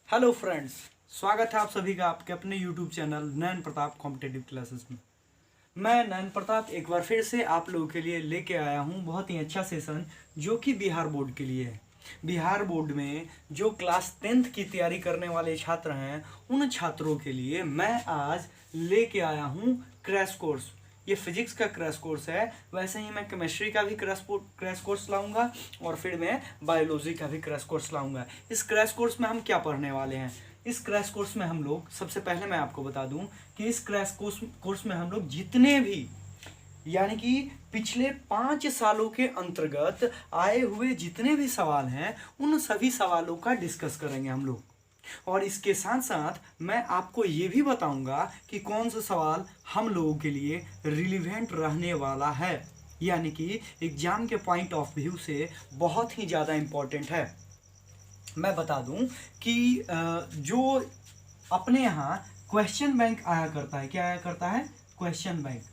Hello friends, स्वागत है आप सभी का आपके अपने YouTube चैनल नयन प्रताप कॉम्पिटेटिव क्लासेस में। मैं नयन प्रताप एक बार फिर से आप लोगों के लिए लेके आया हूँ बहुत ही अच्छा सेशन जो कि बिहार बोर्ड के लिए है। बिहार बोर्ड में जो क्लास 10th की तैयारी करने वाले छात्र हैं उन छात्रों के लिए मैं आज लेके आया हूँ क्रैश कोर्स। ये फिजिक्स का क्रैश कोर्स है, वैसे ही मैं केमिस्ट्री का भी क्रैश कोर्स लाऊंगा और फिर मैं बायोलॉजी का भी क्रैश कोर्स लाऊंगा। इस क्रैश कोर्स में हम क्या पढ़ने वाले हैं? इस क्रैश कोर्स में हम लोग, सबसे पहले मैं आपको बता दूं कि इस क्रैश कोर्स में हम लोग जितने भी यानी कि पिछले 5 सालों के अंतर्गत आए हुए जितने भी सवाल हैं उन सभी सवालों का डिस्कस करेंगे हम लोग। और इसके साथ साथ मैं आपको ये भी बताऊंगा कि कौन सा सवाल हम लोगों के लिए रिलीवेंट रहने वाला है, यानी कि एग्जाम के पॉइंट ऑफ व्यू से बहुत ही ज़्यादा इम्पोर्टेंट है। मैं बता दूं कि जो अपने यहाँ क्वेश्चन बैंक आया करता है, क्या आया करता है? Question bank.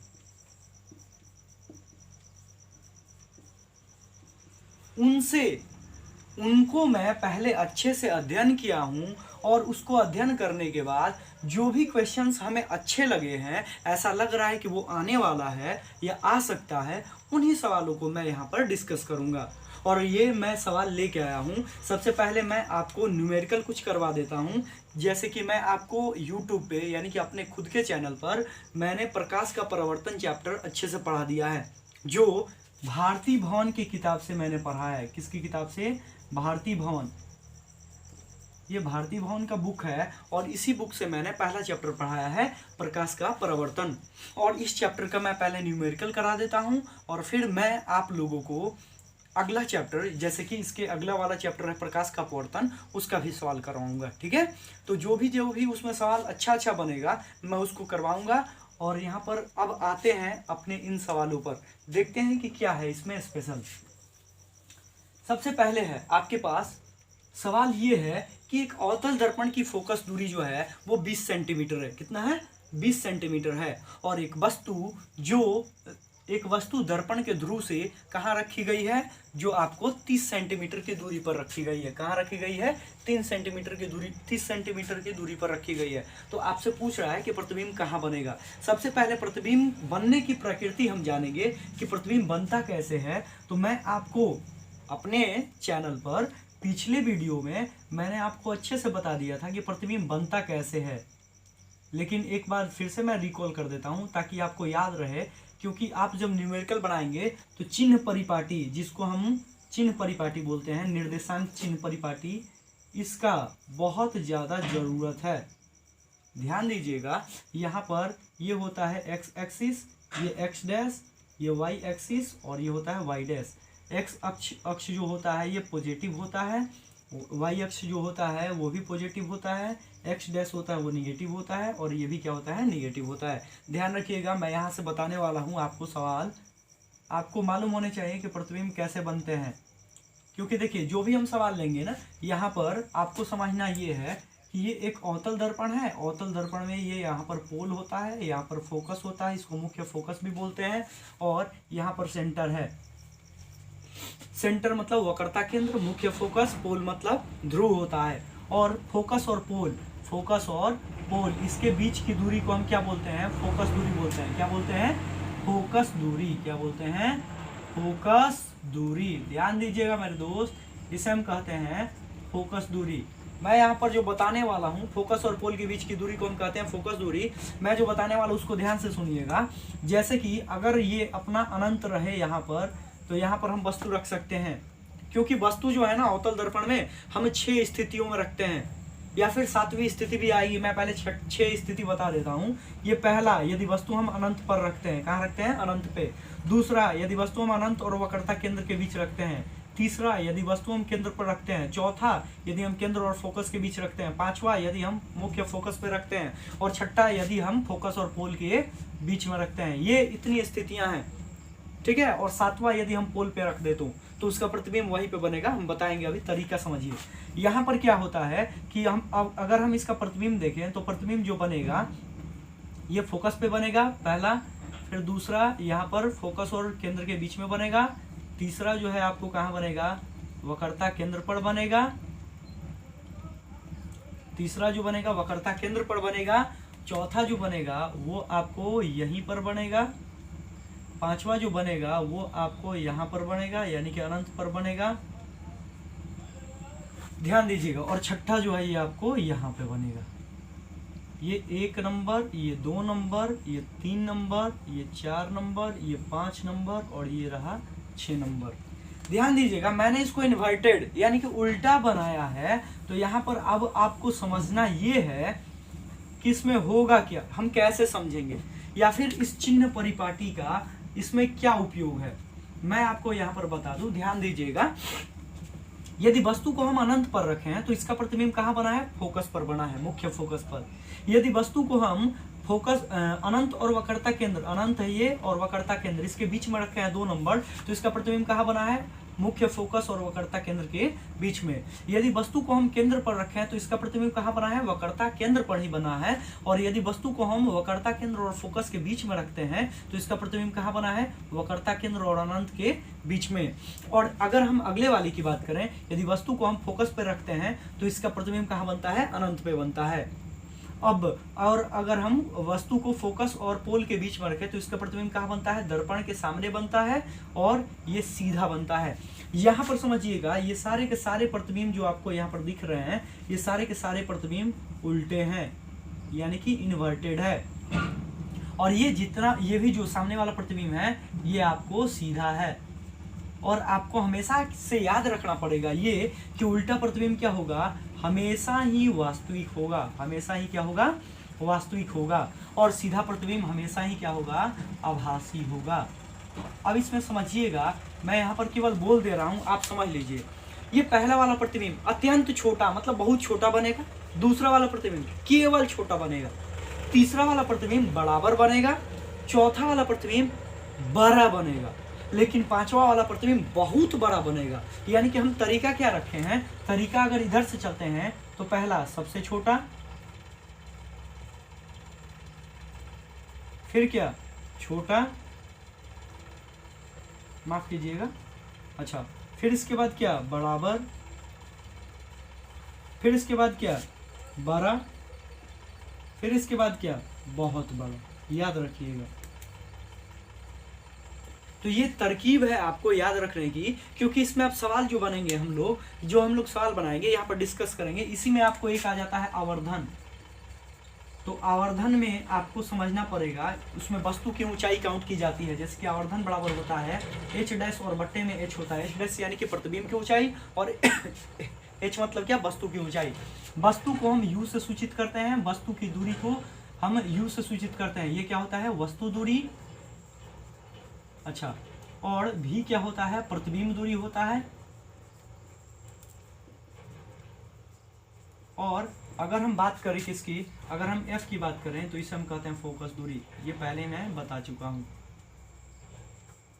उनको मैं पहले अच्छे से अध्ययन किया हूं और उसको अध्ययन करने के बाद जो भी क्वेश्चंस हमें अच्छे लगे हैं, ऐसा लग रहा है कि वो आने वाला है या आ सकता है, उन्हीं सवालों को मैं यहाँ पर डिस्कस करूँगा। और ये मैं सवाल लेके आया हूँ। सबसे पहले मैं आपको न्यूमेरिकल कुछ करवा देता हूँ। जैसे कि मैं आपको यूट्यूब पे यानी कि अपने खुद के चैनल पर मैंने प्रकाश का परावर्तन चैप्टर अच्छे से पढ़ा दिया है, जो भारती भवन की किताब से मैंने पढ़ा है। किसकी किताब से? भारती भवन। ये भारती भवन का बुक है और इसी बुक से मैंने पहला चैप्टर पढ़ाया है, प्रकाश का परावर्तन। और इस चैप्टर का मैं पहले न्यूमेरिकल करा देता हूं और फिर मैं आप लोगों को अगला चैप्टर, जैसे कि इसके अगला वाला चैप्टर है प्रकाश का परावर्तन, उसका भी सवाल करवाऊंगा। ठीक है, तो जो भी उसमें सवाल अच्छा बनेगा मैं उसको करवाऊंगा। और यहाँ पर अब आते हैं अपने इन सवालों पर, देखते हैं कि क्या है इसमें स्पेशल। सबसे पहले है आपके पास सवाल ये है कि एक अवतल दर्पण की फोकस दूरी जो है वो 20 सेंटीमीटर है। कितना है? 20 सेंटीमीटर है। और एक वस्तु दर्पण के ध्रुव से कहाँ रखी गई है? जो आपको 30 सेंटीमीटर की दूरी पर रखी गई है। कहाँ रखी गई है? 30 सेंटीमीटर की दूरी पर रखी गई है। तो आपसे पूछ रहा है कि प्रतिबिंब कहाँ बनेगा। सबसे पहले प्रतिबिंब बनने की प्रकृति हम जानेंगे कि प्रतिबिंब बनता कैसे है। तो मैं आपको अपने चैनल पर पिछले वीडियो में मैंने आपको अच्छे से बता दिया था कि प्रतिबिंब बनता कैसे है, लेकिन एक बार फिर से मैं रिकॉल कर देता हूं ताकि आपको याद रहे। क्योंकि आप जब न्यूमेरिकल बनाएंगे तो चिन्ह परिपाटी, जिसको हम चिन्ह परिपाटी बोलते हैं, निर्देशांक चिन्ह परिपाटी, इसका बहुत ज़्यादा ज़रूरत है। ध्यान दीजिएगा, यहाँ पर ये होता है एक्स एक्सिस, ये एक्स डैश, ये वाई एक्सिस और ये होता है वाई डैश। एक्स अक्ष जो होता है ये पॉजिटिव होता है, वाई अक्ष जो होता है वो भी पॉजिटिव होता है, एक्स डैश होता है वो निगेटिव होता है और ये भी क्या होता है? निगेटिव होता है। ध्यान रखिएगा, मैं यहाँ से बताने वाला हूँ आपको सवाल। आपको मालूम होने चाहिए कि प्रतिबिंब कैसे बनते हैं, क्योंकि देखिए जो भी हम सवाल लेंगे ना, यहाँ पर आपको समझना ये है कि ये एक अवतल दर्पण है। अवतल दर्पण में ये यहाँ पर पोल होता है, यहाँ पर फोकस होता है, इसको मुख्य फोकस भी बोलते हैं, और यहाँ पर सेंटर है। सेंटर मतलब वक्रता केंद्र, मुख्य फोकस, पोल मतलब ध्रुव होता है। और फोकस और पोल इसके बीच की दूरी को हम क्या बोलते हैं? फोकस दूरी बोलते हैं। क्या बोलते हैं? फोकस दूरी। क्या बोलते हैं? फोकस दूरी। ध्यान दीजिएगा मेरे दोस्त, इसे हम कहते हैं फोकस दूरी। मैं यहाँ पर जो बताने वाला हूँ, फोकस और पोल के बीच की दूरी को हम कहते हैं फोकस दूरी। मैं जो बताने वाला हूँ उसको ध्यान से सुनिएगा। जैसे कि अगर ये अपना अनंत रहे यहाँ पर, तो यहाँ पर हम वस्तु रख सकते हैं, क्योंकि वस्तु जो है ना अवतल दर्पण में हम 6 स्थितियों में रखते हैं, या फिर 7वीं स्थिति भी आएगी। मैं पहले 6 स्थिति बता देता हूँ। ये पहला, यदि वस्तु हम अनंत पर रखते हैं। कहाँ रखते हैं? अनंत पे। दूसरा, यदि वस्तु हम अनंत और वक्रता केंद्र के बीच रखते हैं। तीसरा, यदि वस्तु हम केंद्र पर रखते हैं। चौथा, यदि हम केंद्र और फोकस के बीच रखते हैं। पांचवा, यदि हम मुख्य फोकस पे रखते हैं। और छठा, यदि हम फोकस और पोल के बीच में रखते हैं। ये इतनी स्थितियां हैं, ठीक है। और 7वां, यदि हम पोल पे रख देते तो उसका प्रतिबिंब वहीं पे बनेगा। हम बताएंगे, अभी तरीका समझिए। यहाँ पर क्या होता है कि अगर हम इसका प्रतिबिंब देखें तो प्रतिबिंब जो बनेगा ये फोकस पे बनेगा पहला, फिर दूसरा यहाँ पर फोकस और केंद्र के बीच में बनेगा, तीसरा जो है आपको कहाँ बनेगा? वक्रता केंद्र पर बनेगा, तीसरा जो बनेगा वक्रता केंद्र पर बनेगा। चौथा जो बनेगा वो आपको यहीं पर बनेगा। पांचवा जो बनेगा वो आपको यहाँ पर बनेगा, यानी कि अनंत पर बनेगा, ध्यान दीजिएगा। और छठा जो है ये आपको यहाँ पे बनेगा। ये 1 नंबर, ये 2 नंबर, ये 3 नंबर, ये 4 नंबर, ये 5 नंबर और ये रहा 6 नंबर। ध्यान दीजिएगा, मैंने इसको इन्वर्टेड यानी कि उल्टा बनाया है। तो यहाँ पर अब आपको समझना ये है कि इसमें होगा क्या, हम कैसे समझेंगे, या फिर इस चिन्ह परिपाटी का इसमें क्या उपयोग है, मैं आपको यहाँ पर बता दूं। ध्यान दीजिएगा, यदि वस्तु को हम अनंत पर रखें हैं तो इसका प्रतिबिंब कहाँ बना है? फोकस पर बना है, मुख्य फोकस पर। यदि वस्तु को हम फोकस अनंत और वक्रता केंद्र, अनंत है ये और वक्रता केंद्र, इसके बीच में रखे हैं 2 नंबर, तो इसका प्रतिबिंब कहाँ बना है? मुख्य फोकस और वक्रता केंद्र के बीच में। यदि वस्तु को हम केंद्र पर रखें हैं तो इसका प्रतिबिंब कहाँ बना है? वक्रता केंद्र पर ही बना है। और यदि वस्तु को हम वक्रता केंद्र और फोकस के बीच में रखते हैं तो इसका प्रतिबिंब कहाँ बना है? वक्रता केंद्र और अनंत के बीच में। और अगर हम अगले वाली की बात करें, यदि वस्तु को हम फोकस पर रखते हैं तो इसका प्रतिबिंब कहाँ बनता है? अनंत पे बनता है। अब और अगर हम वस्तु को फोकस और पोल के बीच में रखें तो इसका प्रतिबिंब कहाँ बनता है? दर्पण के सामने बनता है और ये सीधा बनता है। यहाँ पर समझिएगा, ये सारे के सारे प्रतिबिंब जो आपको यहाँ पर दिख रहे हैं, ये सारे के सारे प्रतिबिंब उल्टे हैं, यानी कि इन्वर्टेड है। और ये जितना, ये भी जो सामने वाला प्रतिबिंब है ये आपको सीधा है। और आपको हमेशा से याद रखना पड़ेगा ये कि उल्टा प्रतिबिंब क्या होगा? हमेशा ही वास्तविक होगा। हमेशा ही क्या होगा? वास्तविक होगा। और सीधा प्रतिबिंब हमेशा ही क्या होगा? आभासी होगा। अब इसमें समझिएगा, मैं यहाँ पर केवल बोल दे रहा हूँ, आप समझ लीजिए। ये पहला वाला प्रतिबिंब अत्यंत छोटा, मतलब बहुत छोटा बनेगा। दूसरा वाला प्रतिबिंब केवल छोटा बनेगा। तीसरा वाला प्रतिबिंब बराबर बनेगा। चौथा वाला प्रतिबिंब बड़ा बनेगा। लेकिन पांचवा वाला प्रतिबिंब बहुत बड़ा बनेगा। यानी कि हम तरीका क्या रखे हैं? तरीका अगर इधर से चलते हैं तो पहला सबसे छोटा, फिर क्या? छोटा, माफ कीजिएगा, अच्छा, फिर इसके बाद क्या? बराबर, फिर इसके बाद क्या? बड़ा, फिर इसके बाद क्या? बहुत बड़ा। याद रखिएगा। तो ये तरकीब है आपको याद रखने की, क्योंकि इसमें आप सवाल जो बनेंगे, हम लोग सवाल बनाएंगे, यहाँ पर डिस्कस करेंगे। इसी में आपको एक आ जाता है आवर्धन। तो आवर्धन में आपको समझना पड़ेगा, उसमें वस्तु की ऊंचाई काउंट की जाती है। जैसे कि आवर्धन बराबर होता है h डैश और बट्टे में h होता है। h डैश यानी कि प्रतिबिंब की ऊंचाई और h मतलब क्या? वस्तु की ऊंचाई। वस्तु को हम u से सूचित करते हैं, वस्तु की दूरी को हम u से सूचित करते हैं। ये क्या होता है? वस्तु दूरी। अच्छा, और v क्या होता है? प्रतिबिंब दूरी होता है। और अगर हम बात करें किसकी, अगर हम f की बात करें तो इसे हम कहते हैं फोकस दूरी। ये पहले मैं बता चुका हूं।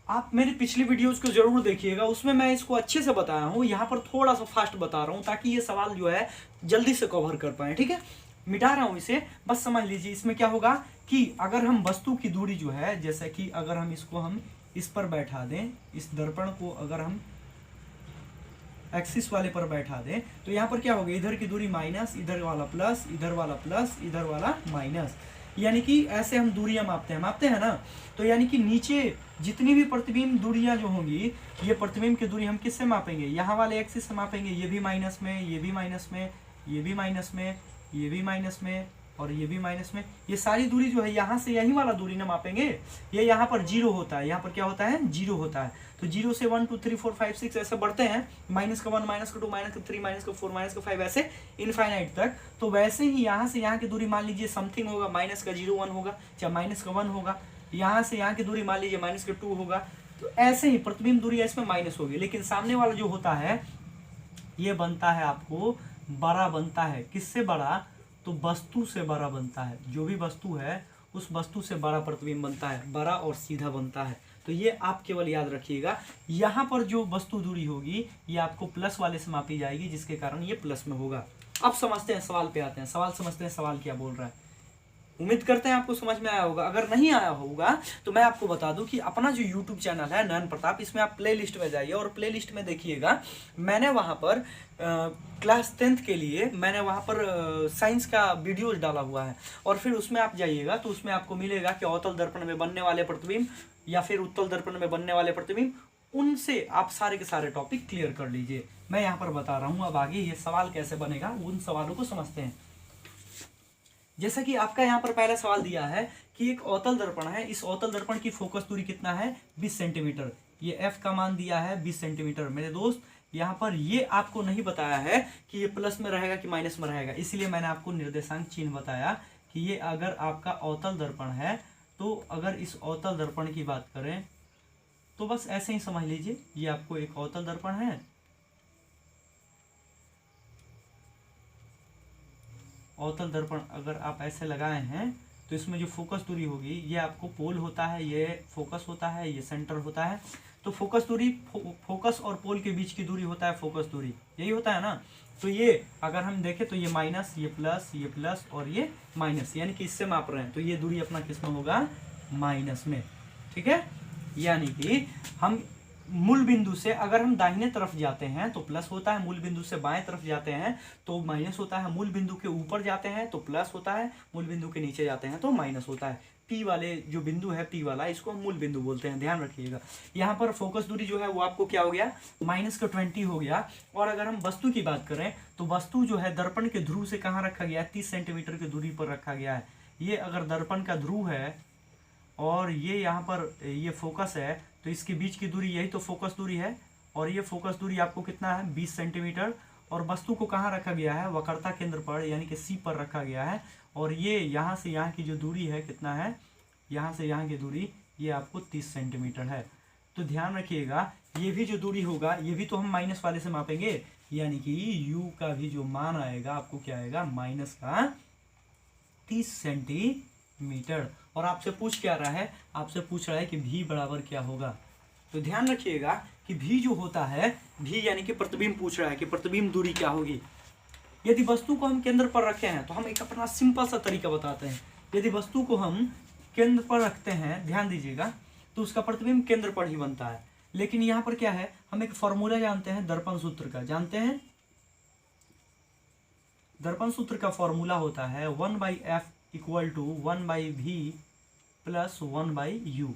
आप मेरी पिछली वीडियोस को जरूर देखिएगा, उसमें मैं इसको अच्छे से बताया हूं। यहाँ पर थोड़ा सा फास्ट बता रहा हूं ताकि ये सवाल जो है जल्दी से कवर कर पाए। ठीक है, मिटा रहा हूं इसे, बस समझ लीजिए। इसमें क्या होगा कि अगर हम वस्तु की दूरी जो है, जैसे कि अगर हम इसको हम इस पर बैठा दें, इस दर्पण को अगर हम एक्सिस वाले पर बैठा दें तो यहाँ पर क्या होगा? इधर की दूरी माइनस, इधर वाला प्लस, इधर वाला प्लस, इधर वाला माइनस। यानी कि ऐसे हम दूरियां मापते हैं ना। तो यानी कि नीचे जितनी भी प्रतिबिंब दूरियां जो होंगी, ये प्रतिबिंब की दूरी हम किससे मापेंगे? यहाँ वाले एक्सिस से मापेंगे। ये भी माइनस में, ये भी माइनस में, ये भी माइनस में, ये भी माइनस में और ये भी माइनस में। ये सारी दूरी जो है यहाँ से यही वाला दूरी ना मापेंगे। ये यहाँ पर 0 होता है, यहाँ पर क्या होता है? 0 होता है। तो 0 से 1 2 3 4 5 6 ऐसे बढ़ते हैं, माइनस का 1, माइनस का 2, माइनस का 3, माइनस का 4, माइनस का 5, ऐसे इनफाइनाइट तक। तो वैसे ही यहाँ से यहाँ की दूरी मान लीजिए समथिंग होगा, माइनस का 0 1 होगा, चाहे माइनस का 1 होगा। यहाँ से यहाँ की दूरी मान लीजिए माइनस का 2 होगा। तो ऐसे ही प्रतिबिंब दूरी इसमें माइनस होगी। लेकिन सामने वाला जो होता है ये बनता है आपको बड़ा बनता है। किससे बड़ा? तो वस्तु से बड़ा बनता है। जो भी वस्तु है उस वस्तु से बड़ा प्रतिबिंब बनता है, बड़ा और सीधा बनता है। तो ये आप केवल याद रखिएगा। यहाँ पर जो वस्तु दूरी होगी ये आपको प्लस वाले से मापी जाएगी, जिसके कारण ये प्लस में होगा। अब समझते हैं, सवाल पे आते हैं। सवाल समझते हैं, सवाल क्या बोल रहा है। उम्मीद करते हैं आपको समझ में आया होगा। अगर नहीं आया होगा तो मैं आपको बता दूं कि अपना जो यूट्यूब चैनल है नयन प्रताप, इसमें आप प्ले लिस्ट में जाइए और प्ले लिस्ट में देखिएगा, मैंने वहाँ पर क्लास 10th के लिए मैंने वहाँ पर साइंस का वीडियोज डाला हुआ है। और फिर उसमें आप जाइएगा तो उसमें आपको मिलेगा कि अवतल दर्पण में बनने वाले प्रतिबिंब या फिर उत्तल दर्पण में बनने वाले प्रतिबिंब, उनसे आप सारे के सारे टॉपिक क्लियर कर लीजिए। मैं यहाँ पर बता रहा हूँ। अब आगे ये सवाल कैसे बनेगा उन सवालों को समझते हैं। जैसा कि आपका यहाँ पर पहला सवाल दिया है कि एक अवतल दर्पण है, इस अवतल दर्पण की फोकस दूरी कितना है, 20 सेंटीमीटर। ये f का मान दिया है 20 सेंटीमीटर। मेरे दोस्त यहाँ पर ये आपको नहीं बताया है कि ये प्लस में रहेगा कि माइनस में रहेगा, इसलिए मैंने आपको निर्देशांक चिन्ह बताया कि ये अगर आपका अवतल दर्पण है तो अगर इस अवतल दर्पण की बात करें तो बस ऐसे ही समझ लीजिए ये आपको एक अवतल दर्पण है। अवतल दर्पण अगर आप ऐसे लगाए हैं तो इसमें जो फोकस दूरी होगी, ये आपको पोल होता है, ये फोकस होता है, ये सेंटर होता है। तो फोकस दूरी, फोकस और पोल के बीच की दूरी होता है फोकस दूरी, यही होता है ना। तो ये अगर हम देखें तो ये माइनस, ये प्लस और ये माइनस, यानी कि इससे माप रहे हैं तो ये दूरी अपना किस में होगा, माइनस में। ठीक है, यानी कि हम मूल बिंदु से अगर हम दाहिने तरफ जाते हैं तो प्लस होता है, मूल बिंदु से बाएं तरफ जाते हैं तो माइनस होता है, मूल बिंदु के ऊपर जाते हैं तो प्लस होता है, मूल बिंदु के नीचे जाते हैं तो माइनस होता है। पी वाले जो बिंदु है, पी वाला, इसको हम मूल बिंदु बोलते हैं, ध्यान रखिएगा। यहाँ पर फोकस दूरी जो है वो आपको क्या हो गया, -20 हो गया। और अगर हम वस्तु की बात करें तो वस्तु जो है दर्पण के ध्रुव से कहाँ रखा गया है, 30 सेंटीमीटर की दूरी पर रखा गया है। ये अगर दर्पण का ध्रुव है और ये यहाँ पर ये फोकस है तो इसके बीच की दूरी, यही तो फोकस दूरी है। और ये फोकस दूरी आपको कितना है, 20 सेंटीमीटर। और वस्तु को कहाँ रखा गया है, वक्रता केंद्र पर यानी कि सी पर रखा गया है। और ये यहाँ से यहाँ की जो दूरी है कितना है, यहाँ से यहाँ की दूरी ये आपको 30 सेंटीमीटर है। तो ध्यान रखिएगा ये भी जो दूरी होगा ये भी तो हम माइनस वाले से मापेंगे, यानी कि यू का भी जो मान आएगा आपको क्या आएगा, माइनस का 30 सेंटीमीटर। और आपसे पूछ क्या रहा है, आपसे पूछ रहा है कि भी बराबर क्या होगा। तो ध्यान रखिएगा कि भी जो होता है, भी यानी कि प्रतिबिंब पूछ रहा है कि प्रतिबिंब दूरी क्या होगी। यदि वस्तु को हम केंद्र पर रखे हैं तो हम एक अपना सिंपल सा तरीका बताते हैं। यदि वस्तु को हम केंद्र पर रखते हैं, ध्यान दीजिएगा, तो उसका प्रतिबिंब केंद्र पर ही बनता है। लेकिन यहाँ पर क्या है, हम एक फॉर्मूला जानते हैं दर्पण सूत्र का, जानते हैं दर्पण सूत्र का फॉर्मूला होता है 1/f = 1/v + 1/u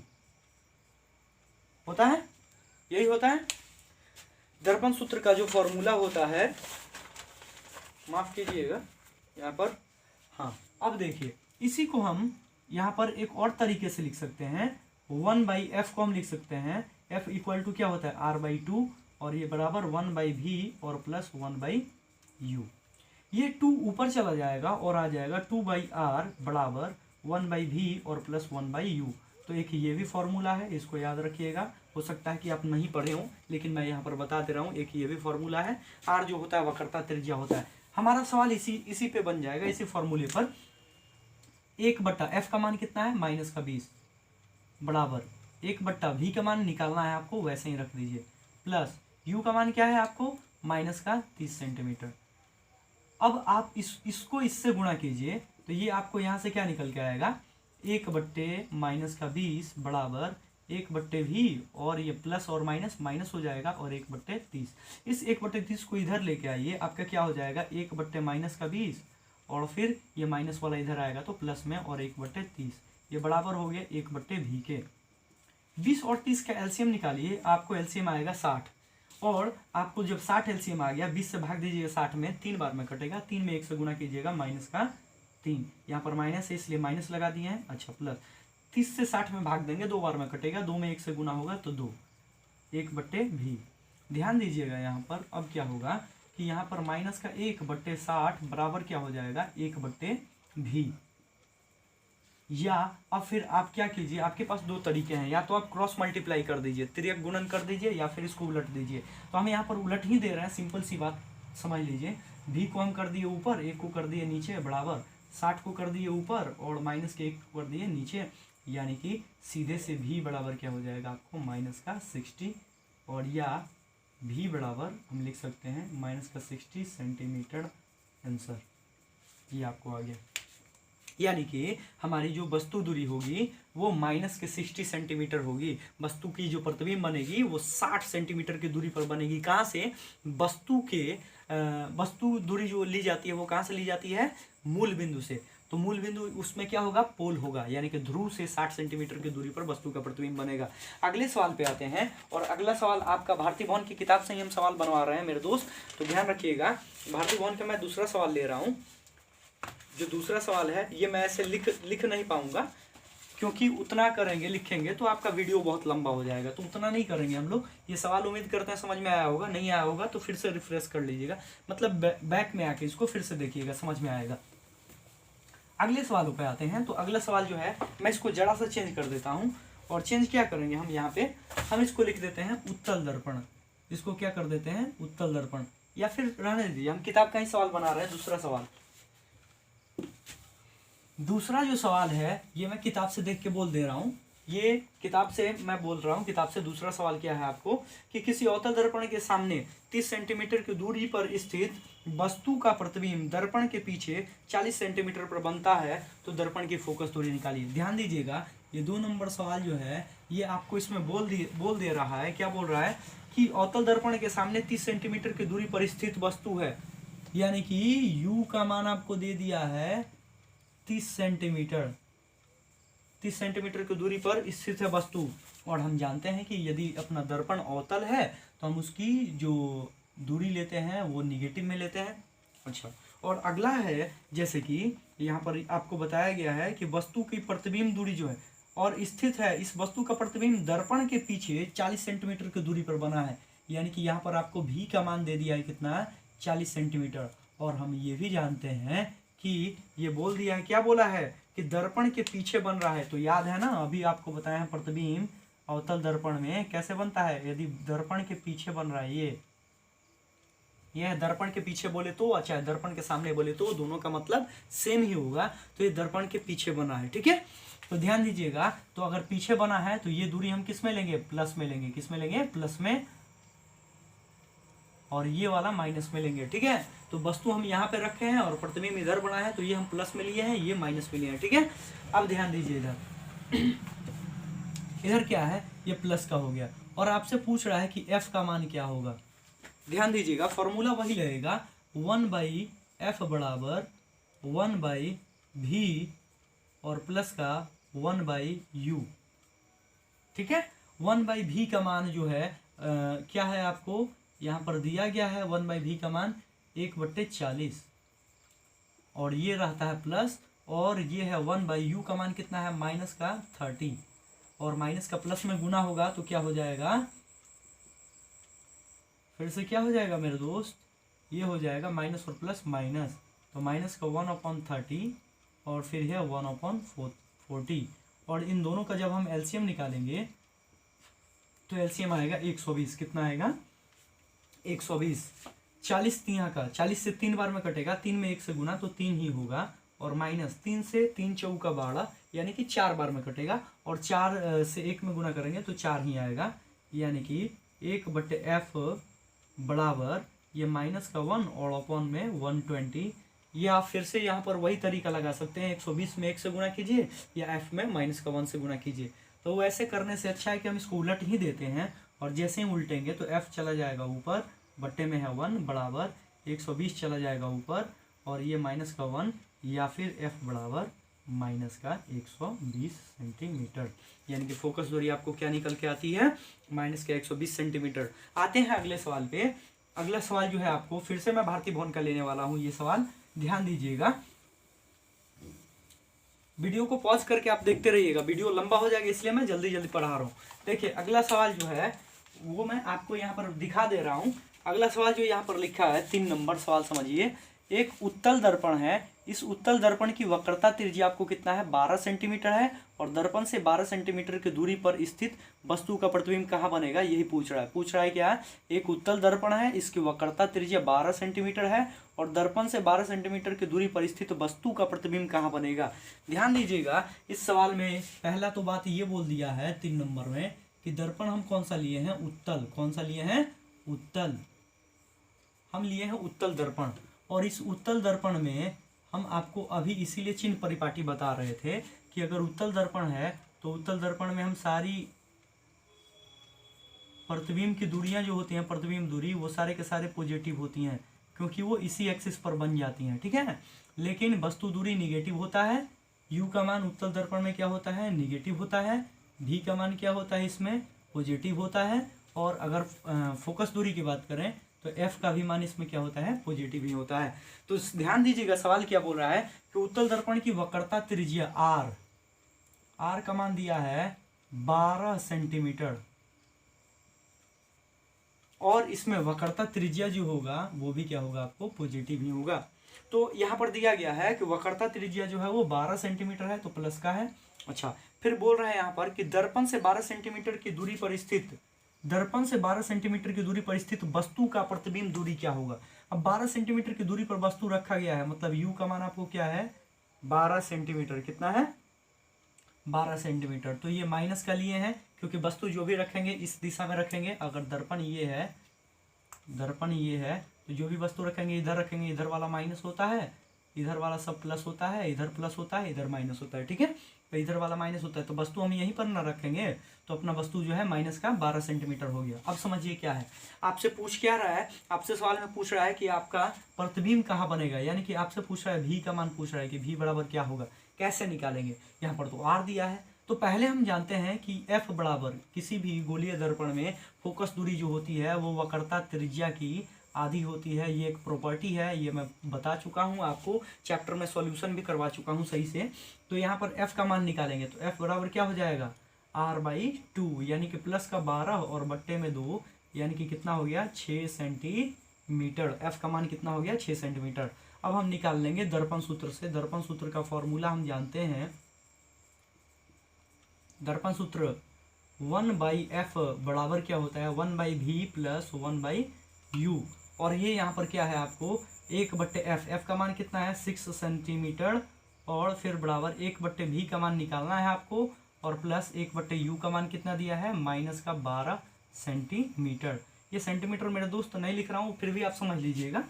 होता है, यही होता है दर्पण सूत्र का जो फॉर्मूला होता है। माफ कीजिएगा यहाँ पर, हाँ। अब देखिए इसी को हम यहाँ पर एक और तरीके से लिख सकते हैं। 1/f को हम लिख सकते हैं, f = क्या होता है, r/2 और ये बराबर 1/v और प्लस 1/u। ये 2 ऊपर चला जाएगा और आ जाएगा 2/r बराबर 1/v और प्लस 1/u। तो एक ये भी फॉर्मूला है, इसको याद रखिएगा। हो सकता है कि आप नहीं पढ़े हो लेकिन मैं यहाँ पर बता दे रहा हूँ, एक ये भी फॉर्मूला है। r जो होता है वक्रता त्रिज्या होता है। हमारा सवाल इसी पे बन जाएगा, इसी फॉर्मूले पर। 1/f का मान कितना है, -20 बराबर 1/v का मान निकालना है आपको, वैसे ही रख दीजिए, प्लस u का मान क्या है आपको, -30 सेंटीमीटर। अब आप इसको इससे गुणा कीजिए तो ये आपको यहाँ से क्या निकल के आएगा, 1/-20 बराबर 1/v और ये प्लस और माइनस हो जाएगा और 1/30। इस 1/30 को इधर लेके आइए, आपका क्या हो जाएगा, 1/-20 और फिर ये माइनस वाला इधर आएगा तो प्लस में और 1/30, ये बराबर हो गया 1/v के। 20 और 30 का एलसीएम निकालिए, आपको एलसीएम आएगा 60। और आपको जब 60 एलसीएम आ गया, 20 से भाग दीजिएगा 60 में, 3 बार में कटेगा, 3 में 1 से गुना कीजिएगा, -3। यहाँ पर माइनस है इसलिए माइनस लगा दिए हैं, अच्छा प्लस। 30 से 60 में भाग देंगे, 2 बार में कटेगा, 2 में 1 से गुना होगा तो 2, 1/v। ध्यान दीजिएगा यहाँ पर अब क्या होगा कि यहाँ पर माइनस का 1/60 बराबर क्या हो जाएगा, 1/v। या अब फिर आप क्या कीजिए, आपके पास 2 तरीके हैं, या तो आप क्रॉस मल्टीप्लाई कर दीजिए, तिर्यक गुणन कर दीजिए, या फिर इसको उलट दीजिए। तो हम यहाँ पर उलट ही दे रहे हैं, सिंपल सी बात समझ लीजिए। v को हम कर दिए ऊपर, 1 को कर दिए नीचे, बराबर 60 को कर दिए ऊपर और -1 को कर दिए नीचे, यानी कि सीधे से v बराबर क्या हो जाएगा आपको, -60। और या v बराबर हम लिख सकते हैं -60 सेंटीमीटर। आंसर ये आपको आ गया। यानी कि हमारी जो वस्तु दूरी होगी वो माइनस के 60 सेंटीमीटर होगी। वस्तु की जो प्रतिबिंब बनेगी वो 60 सेंटीमीटर की दूरी पर बनेगी। कहाँ से? वस्तु दूरी जो ली जाती है वो कहाँ से ली जाती है? मूल बिंदु से। तो मूल बिंदु उसमें क्या होगा? पोल होगा, यानी कि ध्रुव से 60 सेंटीमीटर की दूरी पर वस्तु का प्रतिबिंब बनेगा। अगले सवाल पे आते हैं, और अगला सवाल आपका भारतीय भवन की किताब से ही हम सवाल बनवा रहे हैं मेरे दोस्त, तो ध्यान रखिएगा। भारतीय भवन का मैं दूसरा सवाल ले रहा हूँ। जो दूसरा सवाल है ये मैं ऐसे लिख नहीं पाऊंगा, क्योंकि उतना करेंगे लिखेंगे तो आपका वीडियो बहुत लंबा हो जाएगा, तो उतना नहीं करेंगे हम लोग। ये सवाल उम्मीद करते हैं समझ में आया होगा, नहीं आया होगा तो फिर से रिफ्रेश कर लीजिएगा, मतलब बैक में आके इसको फिर से देखिएगा, समझ में आएगा। अगले सवालों पे आते हैं। तो अगला सवाल जो है मैं इसको जरा सा चेंज कर देता हूँ, और चेंज क्या करेंगे हम यहाँ पे, हम इसको लिख देते हैं उत्तल दर्पण। इसको क्या कर देते हैं? उत्तल दर्पण, या फिर रहने दीजिए, हम किताब का ही सवाल बना रहे हैं। दूसरा सवाल, दूसरा जो सवाल है ये मैं किताब से देख के बोल दे रहा हूँ, ये किताब से मैं बोल रहा हूँ। किताब से दूसरा सवाल क्या है आपको, कि किसी अवतल दर्पण के सामने 30 सेंटीमीटर की दूरी पर स्थित वस्तु का प्रतिबिंब दर्पण के पीछे 40 सेंटीमीटर पर बनता है, तो दर्पण की फोकस दूरी निकालिए। ध्यान दीजिएगा, ये 2 नंबर सवाल जो है ये आपको इसमें बोल दे रहा है, क्या बोल रहा है, कि अवतल दर्पण के सामने 30 सेंटीमीटर की दूरी पर स्थित वस्तु है, यानी कि u का मान आपको दे दिया है 30 सेंटीमीटर। 30 सेंटीमीटर की दूरी पर स्थित है वस्तु, और हम जानते हैं कि यदि अपना दर्पण अवतल है तो हम उसकी जो दूरी लेते हैं वो निगेटिव में लेते हैं। अच्छा, और अगला है, जैसे कि यहाँ पर आपको बताया गया है कि वस्तु की प्रतिबिंब दूरी जो है और स्थित है, इस वस्तु का प्रतिबिंब दर्पण के पीछे 40 सेंटीमीटर की दूरी पर बना है, यानी कि यहाँ पर आपको भी का मान दे दिया है कितना? 40 सेंटीमीटर। और हम ये भी जानते हैं कि ये बोल दिया है, क्या बोला है, कि दर्पण के पीछे बन रहा है। तो याद है ना, अभी आपको बताया है प्रतिबिंब अवतल दर्पण में कैसे बनता है। यदि दर्पण के पीछे बन रहा है, ये दर्पण के पीछे बोले तो, अच्छा दर्पण के सामने बोले तो, दोनों का मतलब सेम ही होगा। तो ये दर्पण के पीछे बना है, ठीक है। तो ध्यान दीजिएगा, तो अगर पीछे बना है तो ये दूरी हम किस में लेंगे? प्लस में लेंगे। किस में लेंगे? प्लस में, और ये वाला माइनस में लेंगे, ठीक है। तो वस्तु हम यहाँ पे रखे हैं और प्रतिबिंब इधर बना है, तो ये हम प्लस में लिए हैं, ये माइनस में लिए हैं, ठीक है। अब ध्यान दीजिए, इधर क्या है, ये प्लस का हो गया, और आपसे पूछ रहा है कि एफ का मान क्या होगा। ध्यान दीजिएगा, फॉर्मूला वही रहेगा, 1/f बराबर 1/v और प्लस का 1/u, ठीक है। 1/v का मान जो है क्या है आपको यहाँ पर दिया गया है, 1/v का मान 1/40, और ये रहता है प्लस, और ये है 1/u का मान कितना है? माइनस का 30, और माइनस का प्लस में गुना होगा तो क्या हो जाएगा? फिर से क्या हो जाएगा मेरे दोस्त? ये हो जाएगा माइनस और प्लस माइनस, तो माइनस का 1/30 और फिर है 1/40, और इन दोनों का जब हम एलसीएम निकालेंगे तो एलसीएम आएगा 120। कितना आएगा? 120। 40 यहाँ का 40 से 3 बार में कटेगा, 3 में 1 से गुना तो 3 ही होगा, और माइनस 3 से 3 चौका 12, यानी कि 4 बार में कटेगा, और 4 से 1 में गुना करेंगे तो 4 ही आएगा, यानी कि 1/f बराबर ये माइनस का 1 और अपॉन में 120। ये आप फिर से यहाँ पर वही तरीका लगा सकते हैं, 120 में 1 से गुना कीजिए या f में माइनस का 1 से गुना कीजिए। तो वैसे करने से अच्छा है कि हम इसको उलट ही देते हैं, और जैसे ही उल्टेंगे तो f चला जाएगा ऊपर, बट्टे में है 1 बराबर 120 चला जाएगा ऊपर, और ये माइनस का 1, या फिर f बराबर माइनस का 120 सेंटीमीटर, यानी कि फोकस दूरी आपको क्या निकल के आती है? माइनस का 120 सेंटीमीटर। आते हैं अगले सवाल पे। अगला सवाल जो है आपको फिर से मैं भारतीय भवन का लेने वाला हूँ ये सवाल, ध्यान दीजिएगा। वीडियो को पॉज करके आप देखते रहिएगा, वीडियो लंबा हो जाएगा इसलिए मैं जल्दी जल्दी पढ़ा रहा हूँ। देखिए अगला सवाल जो है वो मैं आपको यहाँ पर दिखा दे रहा हूँ। अगला सवाल जो यहाँ पर लिखा है 3 नंबर सवाल समझिए। एक उत्तल दर्पण है, इस उत्तल दर्पण की वक्रता त्रिज्या आपको कितना है? 12 सेंटीमीटर है, और दर्पण से 12 सेंटीमीटर की दूरी पर स्थित वस्तु का प्रतिबिंब कहाँ बनेगा, यही पूछ रहा है क्या? एक उत्तल दर्पण है, इसकी वक्रता त्रिज्या 12 सेंटीमीटर है, और दर्पण से 12 सेंटीमीटर की दूरी पर स्थित वस्तु का प्रतिबिंब कहाँ बनेगा। ध्यान दीजिएगा, इस सवाल में पहला तो बात ये बोल दिया है 3 नंबर में कि दर्पण हम कौन सा लिए हैं? उत्तल। कौन सा लिए हैं? उत्तल। हम लिए हैं उत्तल दर्पण, और इस उत्तल दर्पण में हम आपको अभी इसीलिए चिन्ह परिपाटी बता रहे थे कि अगर उत्तल दर्पण है तो उत्तल दर्पण में हम सारी प्रतिबिंब की दूरियां जो होती हैं, प्रतिबिंब दूरी, वो सारे के सारे पॉजिटिव होती हैं क्योंकि वो इसी एक्सिस पर बन जाती हैं, ठीक है। लेकिन वस्तु दूरी निगेटिव होता है। यू का मान उत्तल दर्पण में क्या होता है, निगेटिव होता है। भी का मान क्या होता है, इसमें पॉजिटिव होता है। और अगर फोकस दूरी की बात करें तो एफ का भी मान इसमें क्या होता है, पॉजिटिव ही होता है। तो ध्यान दीजिएगा सवाल क्या बोल रहा है कि उत्तल दर्पण की वक्रता त्रिज्या आर का मान दिया है 12 सेंटीमीटर और इसमें वक्रता त्रिज्या जो होगा वो भी क्या होगा, आपको पॉजिटिव ही होगा। तो यहाँ पर दिया गया है कि वक्रता त्रिज्या जो है वो 12 सेंटीमीटर है, तो प्लस का है। अच्छा, फिर बोल रहा है यहाँ पर कि दर्पण से 12 सेंटीमीटर की दूरी पर स्थित, दर्पण से 12 सेंटीमीटर की दूरी पर स्थित वस्तु का प्रतिबिंब दूरी क्या होगा। अब 12 सेंटीमीटर की दूरी पर वस्तु रखा गया है, मतलब यू का मान आपको क्या है, 12 सेंटीमीटर। कितना है, 12 सेंटीमीटर। तो ये माइनस का लिए है क्योंकि वस्तु जो भी रखेंगे इस दिशा में रखेंगे। अगर दर्पण ये है, दर्पण ये है, तो जो भी वस्तु रखेंगे इधर रखेंगे, इधर वाला माइनस होता है, इधर वाला सब प्लस होता है, इधर प्लस होता है, इधर माइनस होता है, ठीक है। तो इधर वाला माइनस होता है तो वस्तु हम यहीं पर ना रखेंगे, तो अपना वस्तु जो है माइनस का 12 सेंटीमीटर हो गया। अब समझिए क्या है, आपसे पूछ क्या रहा है, आपसे सवाल में पूछ रहा है कि आपका प्रतिबिंब कहाँ बनेगा, यानी कि आपसे पूछ रहा है भी का मान पूछ रहा है कि भी बराबर क्या होगा, कैसे निकालेंगे। यहाँ पर तो आर दिया है, तो पहले हम जानते हैं कि एफ बराबर किसी भी गोलीय दर्पण में फोकस दूरी जो होती है वो वक्रता त्रिज्या की आधी होती है। ये एक प्रॉपर्टी है, ये मैं बता चुका हूँ आपको, चैप्टर में सॉल्यूशन भी करवा चुका हूँ सही से। तो यहाँ पर एफ का मान निकालेंगे तो एफ बराबर क्या हो जाएगा, r/2, यानी कि प्लस का 12 और बट्टे में 2, यानी कि कितना हो गया, 6 सेंटीमीटर। एफ का मान कितना हो गया, 6 सेंटीमीटर। अब हम निकाल लेंगे दर्पण सूत्र से। दर्पण सूत्र का फॉर्मूला हम जानते हैं, दर्पण सूत्र 1/f बराबर क्या होता है, 1/v प्लस 1/u। और ये यहाँ पर क्या है आपको 1/f, एफ का मान कितना है 6 सेंटीमीटर, और फिर बराबर 1/v का मान निकालना है आपको, और प्लस 1/u का मान कितना दिया है, माइनस का 12 सेंटीमीटर। ये सेंटीमीटर मेरे दोस्त नहीं लिख रहा हूँ, फिर भी आप समझ लीजिएगा।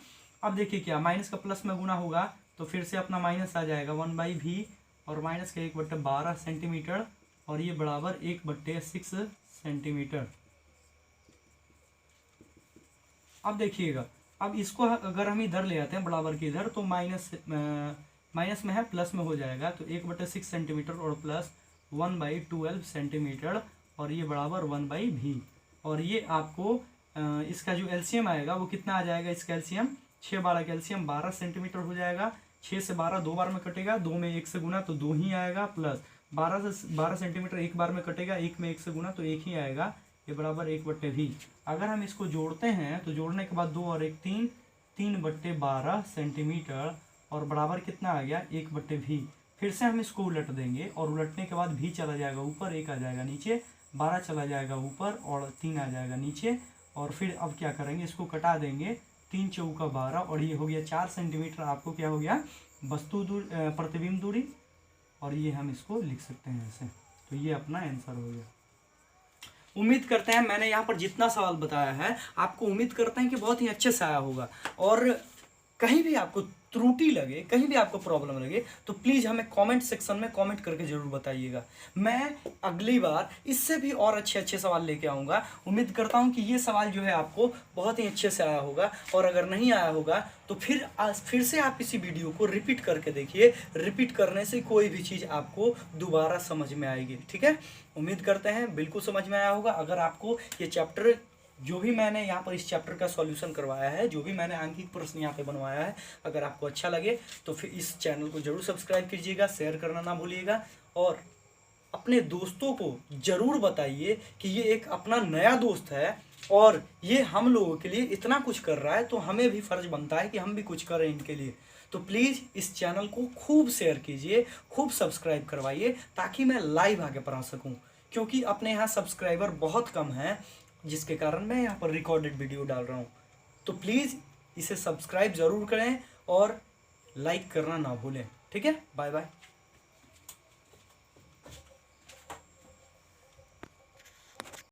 अब देखिए क्या, माइनस का प्लस में गुना होगा तो फिर से अपना माइनस आ जाएगा 1/v और माइनस का 1/12 सेंटीमीटर, और ये बराबर 1/6 सेंटीमीटर। अब देखिएगा, अब इसको अगर हम इधर ले आते हैं बराबर के इधर, तो माइनस में है प्लस में हो जाएगा, तो 1/6 सेंटीमीटर और प्लस 1/12 सेंटीमीटर, और ये बराबर 1/v। और ये आपको इसका जो एलसीएम आएगा वो कितना आ जाएगा, इसका एलसीएम 6/12 का एलसीएम 12 सेंटीमीटर हो जाएगा। 6 से 12 दो बार में कटेगा, 2 में 1 से गुना तो 2 ही आएगा, प्लस 12 सेंटीमीटर एक बार में कटेगा, 1 में 1 से गुना तो 1 ही आएगा, ये बराबर 1/v। अगर हम इसको जोड़ते हैं तो जोड़ने के बाद 2 और 1 3, 3/12 सेंटीमीटर, और बराबर कितना आ गया, 1/v। फिर से हम इसको उलट देंगे, और उलटने के बाद भी चला जाएगा ऊपर, 1 आ जाएगा नीचे, 12 चला जाएगा ऊपर, और 3 आ जाएगा नीचे। और फिर अब क्या करेंगे, इसको कटा देंगे, 3 चौका 12, और ये हो गया 4 सेंटीमीटर। आपको क्या हो गया, वस्तु दूरी, प्रतिबिंब दूरी, और ये हम इसको लिख सकते हैं ऐसे। तो ये अपना आंसर हो गया। उम्मीद करते हैं मैंने यहाँ पर जितना सवाल बताया है आपको, उम्मीद करते हैं कि बहुत ही अच्छे से आया होगा। और कहीं भी आपको त्रुटि लगे, कहीं भी आपको प्रॉब्लम लगे, तो प्लीज़ हमें कमेंट सेक्शन में कमेंट करके ज़रूर बताइएगा। मैं अगली बार इससे भी और अच्छे अच्छे सवाल लेके आऊँगा। उम्मीद करता हूँ कि ये सवाल जो है आपको बहुत ही अच्छे से आया होगा, और अगर नहीं आया होगा तो फिर से आप इसी वीडियो को रिपीट करके देखिए। रिपीट करने से कोई भी चीज़ आपको दोबारा समझ में आएगी, ठीक है। उम्मीद करते हैं बिल्कुल समझ में आया होगा। अगर आपको ये चैप्टर, जो भी मैंने यहाँ पर इस चैप्टर का सॉल्यूशन करवाया है, जो भी मैंने आंकिक प्रश्न यहाँ पे बनवाया है, अगर आपको अच्छा लगे तो फिर इस चैनल को जरूर सब्सक्राइब कीजिएगा, शेयर करना ना भूलिएगा, और अपने दोस्तों को जरूर बताइए कि ये एक अपना नया दोस्त है और ये हम लोगों के लिए इतना कुछ कर रहा है, तो हमें भी फर्ज बनता है कि हम भी कुछ करें इनके लिए। तो प्लीज़ इस चैनल को खूब शेयर कीजिए, खूब सब्सक्राइब करवाइए, ताकि मैं लाइव आगे पढ़ा सकूँ, क्योंकि अपने यहाँ सब्सक्राइबर बहुत कम हैं, जिसके कारण मैं यहाँ पर रिकॉर्डेड वीडियो डाल रहा हूँ। तो प्लीज़ इसे सब्सक्राइब ज़रूर करें और लाइक करना ना भूलें, ठीक है। Bye bye.